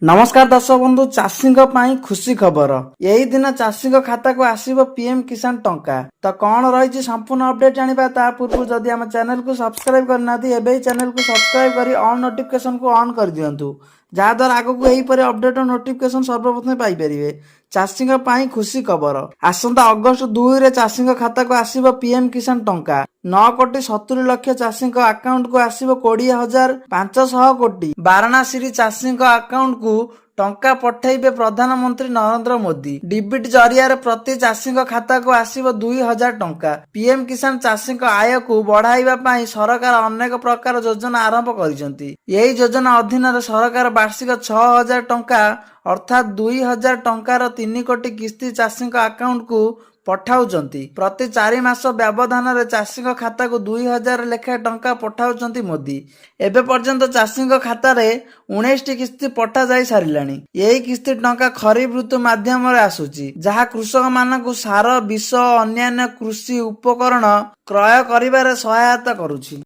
नमस्कार दर्शक बंधु चाषी खुशी खबर यही दिन चाषी खाता को आसब पीएम किसान टंका तो कौन रही संपूर्ण अपडेट जाना ता पूर्व जदि आम चैनल को सब्सक्राइब करना चैनल को सब्सक्राइब कर ऑल नोटिफिकेशन को ऑन कर दिंतु जहाद्वारा आगक यहीपर अपडेट और नोटिफिकेशन सर्वप्रथम पाइपर चाषी खुशी खबर आसंता अगस्ट 2 रे चाषी खाता को आसब पीएम किसान टंका 9,70,00,000 चाषी अकाउंट को आसब 20,500 कोटी वाराणसी चाषी अकाउंट को टंका पठेबे प्रधानमंत्री नरेंद्र मोदी डीबीटी जरिया प्रति चाषी खाता को आसब 2,000 टंका पीएम किसान चाषी आय को बढ़ाइबा सरकार अनेक प्रकार योजना आरंभ करिसेंती यही योजना अधीन सरकार वार्षिक 6,000 टंका अर्थात 2,000 टंकार 3 कोटी किस्ती चाषी अकाउंट को पठाउचंती प्रति 4 मास व्यवधान रे चाषी खाता को 2,000 लेखा टंका पठाउचंती मोदी एबे पर्यंत चाषी खाता रे 19 टी किस्ती पठा जाई सारिलानी यही किस्ती टंका खरीफ ऋतु माध्यम रे आसुची जहा कृषक मानकु सार विष अन्यान्य कृषि उपकरण क्रय करिबारे सहायता करूची।